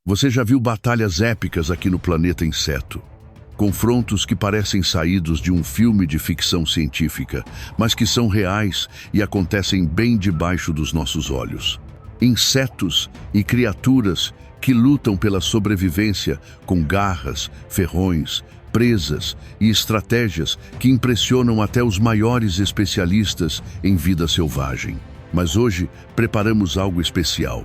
Você já viu batalhas épicas aqui no Planeta Inseto? Confrontos que parecem saídos de um filme de ficção científica, mas que são reais e acontecem bem debaixo dos nossos olhos. Insetos e criaturas que lutam pela sobrevivência com garras, ferrões, presas e estratégias que impressionam até os maiores especialistas em vida selvagem. Mas hoje preparamos algo especial.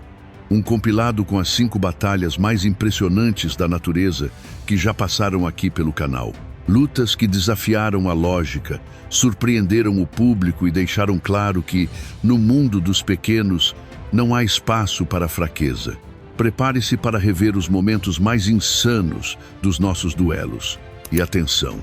Um compilado com as 5 batalhas mais impressionantes da natureza que já passaram aqui pelo canal. Lutas que desafiaram a lógica, surpreenderam o público e deixaram claro que, no mundo dos pequenos, não há espaço para fraqueza. Prepare-se para rever os momentos mais insanos dos nossos duelos. E atenção,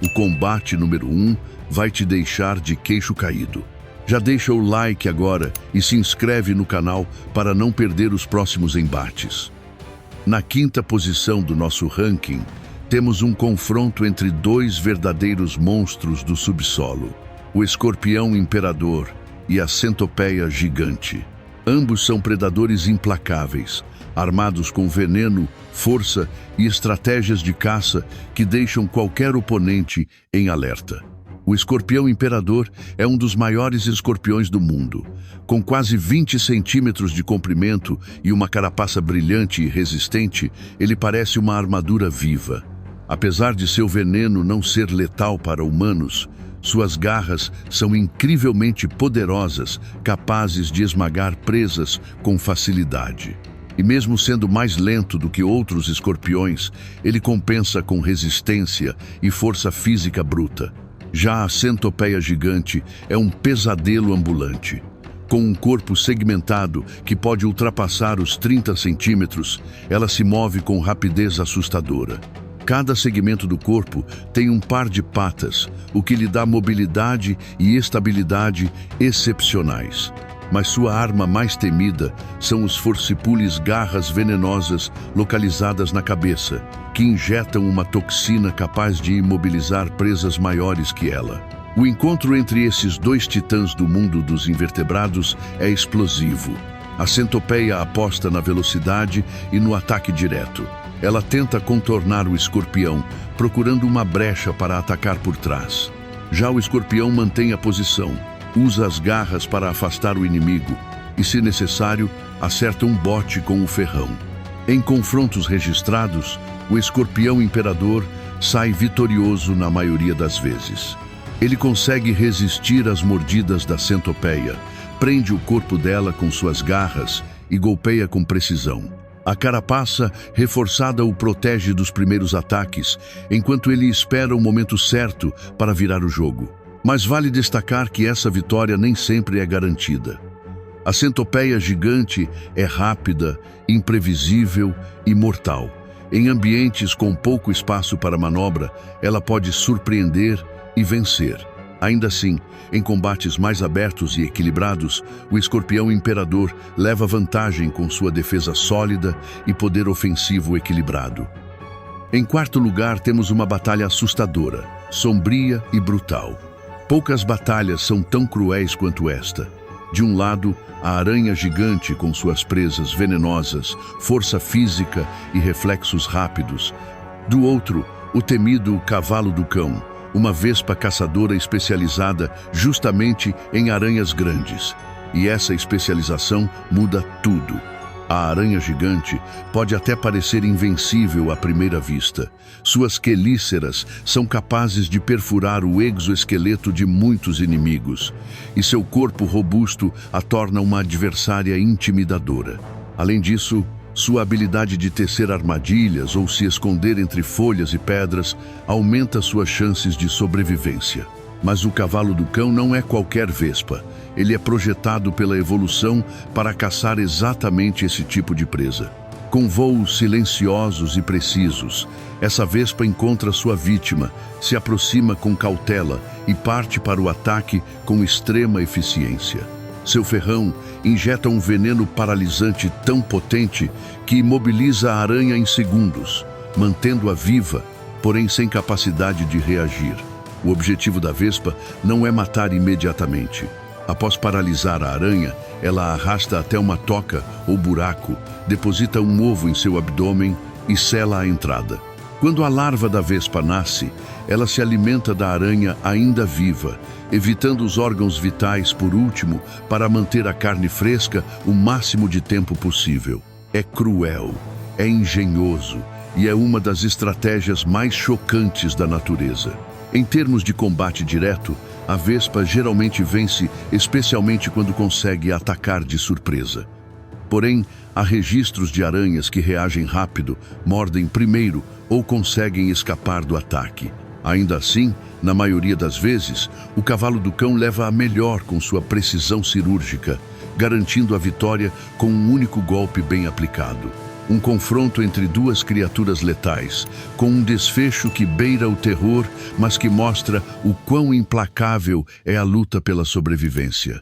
o combate número 1 vai te deixar de queixo caído. Já deixa o like agora e se inscreve no canal para não perder os próximos embates. Na 5ª posição do nosso ranking, temos um confronto entre 2 verdadeiros monstros do subsolo, o escorpião imperador e a centopeia gigante. Ambos são predadores implacáveis, armados com veneno, força e estratégias de caça que deixam qualquer oponente em alerta. O escorpião imperador é um dos maiores escorpiões do mundo. Com quase 20 centímetros de comprimento e uma carapaça brilhante e resistente, ele parece uma armadura viva. Apesar de seu veneno não ser letal para humanos, suas garras são incrivelmente poderosas, capazes de esmagar presas com facilidade. E mesmo sendo mais lento do que outros escorpiões, ele compensa com resistência e força física bruta. Já a centopeia gigante é um pesadelo ambulante. Com um corpo segmentado que pode ultrapassar os 30 centímetros, ela se move com rapidez assustadora. Cada segmento do corpo tem um par de patas, o que lhe dá mobilidade e estabilidade excepcionais. Mas sua arma mais temida são os forcipules garras venenosas localizadas na cabeça, que injetam uma toxina capaz de imobilizar presas maiores que ela. O encontro entre esses 2 titãs do mundo dos invertebrados é explosivo. A centopeia aposta na velocidade e no ataque direto. Ela tenta contornar o escorpião, procurando uma brecha para atacar por trás. Já o escorpião mantém a posição, usa as garras para afastar o inimigo e, se necessário, acerta um bote com o ferrão. Em confrontos registrados, o escorpião imperador sai vitorioso na maioria das vezes. Ele consegue resistir às mordidas da centopeia, prende o corpo dela com suas garras e golpeia com precisão. A carapaça reforçada o protege dos primeiros ataques, enquanto ele espera o momento certo para virar o jogo. Mas vale destacar que essa vitória nem sempre é garantida. A centopeia gigante é rápida, imprevisível e mortal. Em ambientes com pouco espaço para manobra, ela pode surpreender e vencer. Ainda assim, em combates mais abertos e equilibrados, o escorpião imperador leva vantagem com sua defesa sólida e poder ofensivo equilibrado. Em 4º lugar, temos uma batalha assustadora, sombria e brutal. Poucas batalhas são tão cruéis quanto esta. De um lado, a aranha gigante com suas presas venenosas, força física e reflexos rápidos. Do outro, o temido cavalo do cão, uma vespa caçadora especializada justamente em aranhas grandes. E essa especialização muda tudo. A aranha gigante pode até parecer invencível à primeira vista. Suas quelíceras são capazes de perfurar o exoesqueleto de muitos inimigos, e seu corpo robusto a torna uma adversária intimidadora. Além disso, sua habilidade de tecer armadilhas ou se esconder entre folhas e pedras aumenta suas chances de sobrevivência. Mas o cavalo do cão não é qualquer vespa. Ele é projetado pela evolução para caçar exatamente esse tipo de presa. Com voos silenciosos e precisos, essa vespa encontra sua vítima, se aproxima com cautela e parte para o ataque com extrema eficiência. Seu ferrão injeta um veneno paralisante tão potente que imobiliza a aranha em segundos, mantendo-a viva, porém sem capacidade de reagir. O objetivo da vespa não é matar imediatamente. Após paralisar a aranha, Ela arrasta até uma toca ou buraco, deposita um ovo em seu abdômen e sela a entrada. Quando a larva da vespa nasce, ela se alimenta da aranha ainda viva, evitando os órgãos vitais por último para manter a carne fresca o máximo de tempo possível. É cruel, é engenhoso e é uma das estratégias mais chocantes da natureza. Em termos de combate direto, a vespa geralmente vence, especialmente quando consegue atacar de surpresa. Porém, há registros de aranhas que reagem rápido, mordem primeiro ou conseguem escapar do ataque. Ainda assim, na maioria das vezes, o cavalo do cão leva a melhor com sua precisão cirúrgica, garantindo a vitória com um único golpe bem aplicado. Um confronto entre duas criaturas letais, com um desfecho que beira o terror, mas que mostra o quão implacável é a luta pela sobrevivência.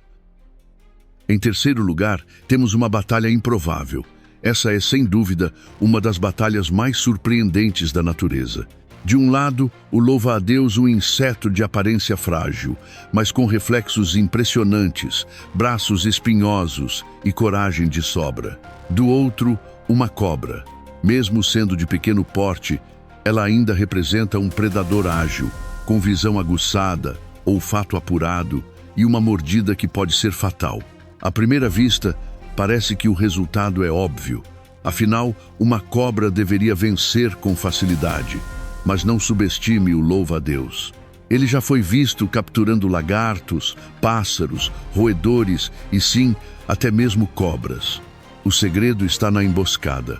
Em terceiro lugar, temos uma batalha improvável. Essa é, sem dúvida, uma das batalhas mais surpreendentes da natureza. De um lado, o louva-a-Deus, um inseto de aparência frágil, mas com reflexos impressionantes, braços espinhosos e coragem de sobra. Do outro, uma cobra. Mesmo sendo de pequeno porte, ela ainda representa um predador ágil, com visão aguçada, olfato apurado e uma mordida que pode ser fatal. À primeira vista, parece que o resultado é óbvio. Afinal, uma cobra deveria vencer com facilidade. Mas não subestime o louva-a-Deus. Ele já foi visto capturando lagartos, pássaros, roedores e sim, até mesmo cobras. O segredo está na emboscada.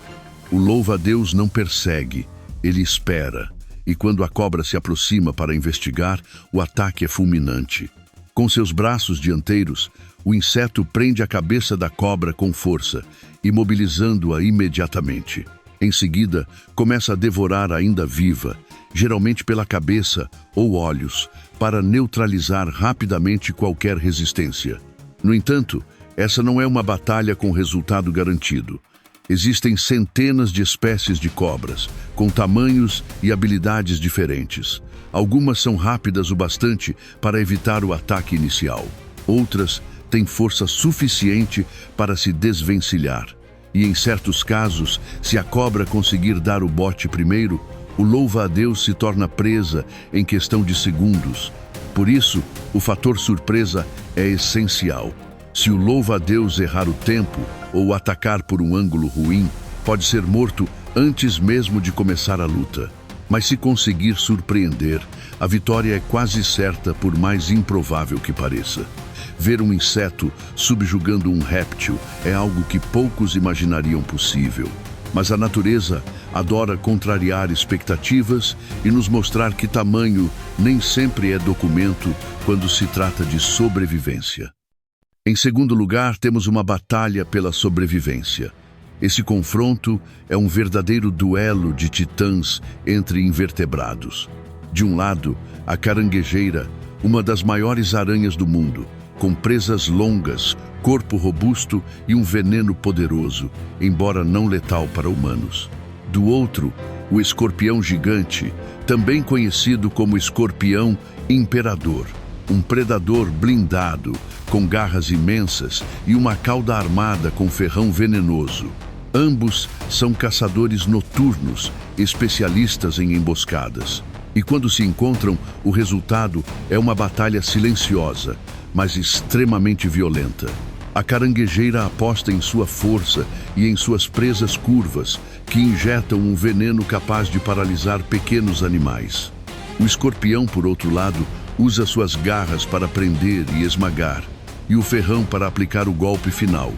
O louva-a-Deus não persegue, ele espera. E quando a cobra se aproxima para investigar, o ataque é fulminante. Com seus braços dianteiros, o inseto prende a cabeça da cobra com força, imobilizando-a imediatamente. Em seguida, começa a devorar ainda viva, geralmente pela cabeça ou olhos, para neutralizar rapidamente qualquer resistência. No entanto, essa não é uma batalha com resultado garantido. Existem centenas de espécies de cobras, com tamanhos e habilidades diferentes. Algumas são rápidas o bastante para evitar o ataque inicial. Outras têm força suficiente para se desvencilhar. E em certos casos, se a cobra conseguir dar o bote primeiro, o louva-a-Deus se torna presa em questão de segundos. Por isso, o fator surpresa é essencial. Se o louva-a-Deus errar o tempo ou atacar por um ângulo ruim, pode ser morto antes mesmo de começar a luta. Mas se conseguir surpreender, a vitória é quase certa, por mais improvável que pareça. Ver um inseto subjugando um réptil é algo que poucos imaginariam possível. Mas a natureza adora contrariar expectativas e nos mostrar que tamanho nem sempre é documento quando se trata de sobrevivência. Em segundo lugar, temos uma batalha pela sobrevivência. Esse confronto é um verdadeiro duelo de titãs entre invertebrados. De um lado, a caranguejeira, uma das maiores aranhas do mundo, com presas longas, corpo robusto e um veneno poderoso, embora não letal para humanos. Do outro, o escorpião gigante, também conhecido como escorpião imperador, um predador blindado, com garras imensas e uma cauda armada com ferrão venenoso. Ambos são caçadores noturnos, especialistas em emboscadas. E quando se encontram, o resultado é uma batalha silenciosa, mas extremamente violenta. A caranguejeira aposta em sua força e em suas presas curvas, que injetam um veneno capaz de paralisar pequenos animais. O escorpião, por outro lado, usa suas garras para prender e esmagar, e o ferrão para aplicar o golpe final.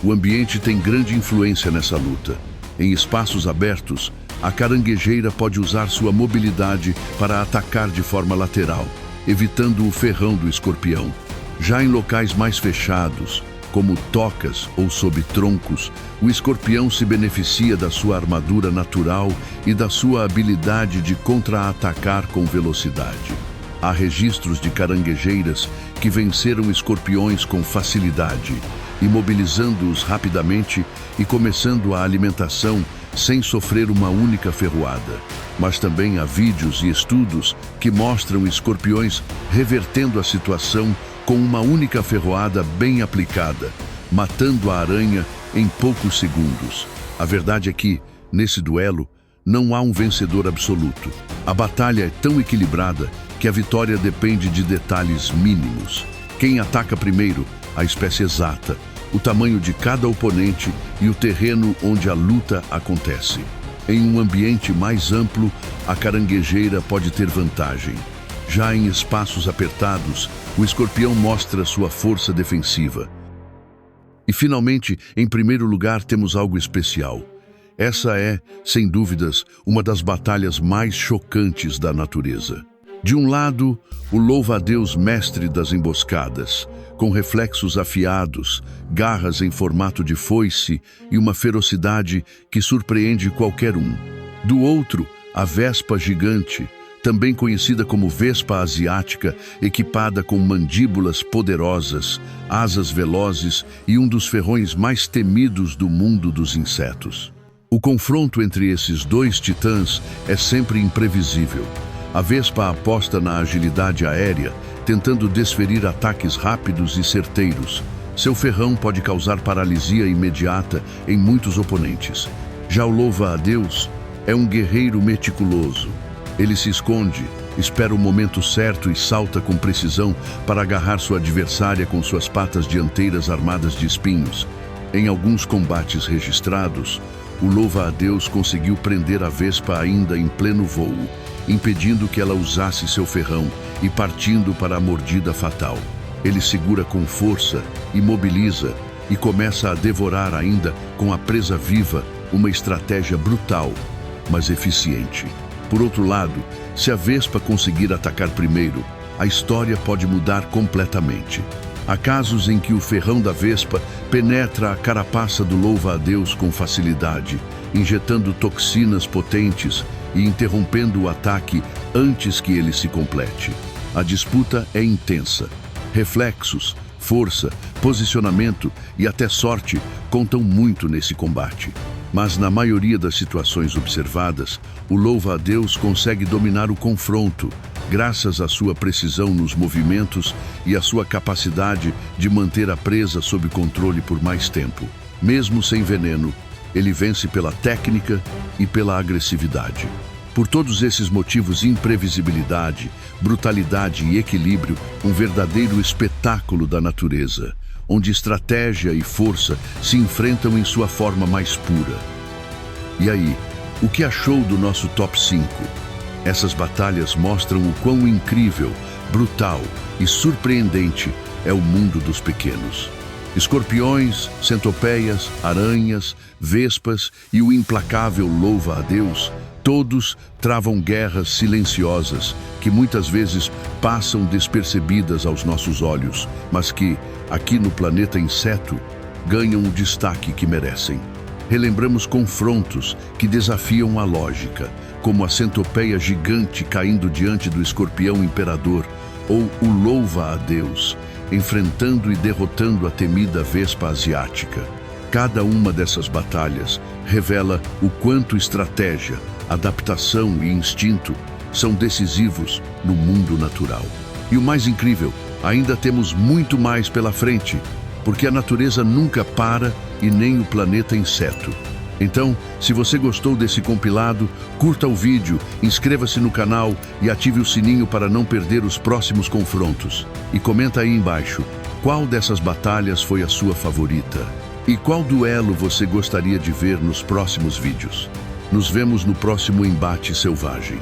O ambiente tem grande influência nessa luta. Em espaços abertos, a caranguejeira pode usar sua mobilidade para atacar de forma lateral, evitando o ferrão do escorpião. Já em locais mais fechados, como tocas ou sob troncos, o escorpião se beneficia da sua armadura natural e da sua habilidade de contra-atacar com velocidade. Há registros de caranguejeiras que venceram escorpiões com facilidade, imobilizando-os rapidamente e começando a alimentação sem sofrer uma única ferroada. Mas também há vídeos e estudos que mostram escorpiões revertendo a situação com uma única ferroada bem aplicada, matando a aranha em poucos segundos. A verdade é que, nesse duelo, não há um vencedor absoluto. A batalha é tão equilibrada que a vitória depende de detalhes mínimos. Quem ataca primeiro, a espécie exata, o tamanho de cada oponente e o terreno onde a luta acontece. Em um ambiente mais amplo, a caranguejeira pode ter vantagem. Já em espaços apertados, o escorpião mostra sua força defensiva. E finalmente, em primeiro lugar, temos algo especial. Essa é, sem dúvidas, uma das batalhas mais chocantes da natureza. De um lado, o louva-a-Deus mestre das emboscadas, com reflexos afiados, garras em formato de foice e uma ferocidade que surpreende qualquer um. Do outro, a vespa gigante, também conhecida como vespa asiática, equipada com mandíbulas poderosas, asas velozes e um dos ferrões mais temidos do mundo dos insetos. O confronto entre esses dois titãs é sempre imprevisível. A vespa aposta na agilidade aérea, tentando desferir ataques rápidos e certeiros. Seu ferrão pode causar paralisia imediata em muitos oponentes. Já o louva-a-Deus é um guerreiro meticuloso. Ele se esconde, espera o momento certo e salta com precisão para agarrar sua adversária com suas patas dianteiras armadas de espinhos. Em alguns combates registrados, o louva-a-Deus conseguiu prender a vespa ainda em pleno voo, impedindo que ela usasse seu ferrão e partindo para a mordida fatal. Ele segura com força, imobiliza e começa a devorar ainda com a presa viva, uma estratégia brutal, mas eficiente. Por outro lado, se a vespa conseguir atacar primeiro, a história pode mudar completamente. Há casos em que o ferrão da vespa penetra a carapaça do louva-a-Deus com facilidade, injetando toxinas potentes e interrompendo o ataque antes que ele se complete. A disputa é intensa. Reflexos, força, posicionamento e até sorte contam muito nesse combate. Mas na maioria das situações observadas, o louva-a-Deus consegue dominar o confronto, graças à sua precisão nos movimentos e à sua capacidade de manter a presa sob controle por mais tempo. Mesmo sem veneno, ele vence pela técnica e pela agressividade. Por todos esses motivos, imprevisibilidade, brutalidade e equilíbrio, um verdadeiro espetáculo da natureza, onde estratégia e força se enfrentam em sua forma mais pura. E aí, o que achou do nosso top 5? Essas batalhas mostram o quão incrível, brutal e surpreendente é o mundo dos pequenos. Escorpiões, centopeias, aranhas, vespas e o implacável louva-a-Deus, todos travam guerras silenciosas que muitas vezes passam despercebidas aos nossos olhos, mas que, aqui no planeta inseto, ganham o destaque que merecem. Relembramos confrontos que desafiam a lógica, como a centopeia gigante caindo diante do escorpião imperador, ou o louva-a-Deus, enfrentando e derrotando a temida vespa asiática. Cada uma dessas batalhas revela o quanto estratégia, adaptação e instinto são decisivos no mundo natural. E o mais incrível, ainda temos muito mais pela frente, porque a natureza nunca para e nem o planeta inseto. Então, se você gostou desse compilado, curta o vídeo, inscreva-se no canal e ative o sininho para não perder os próximos confrontos. E comenta aí embaixo, qual dessas batalhas foi a sua favorita? E qual duelo você gostaria de ver nos próximos vídeos? Nos vemos no próximo embate selvagem.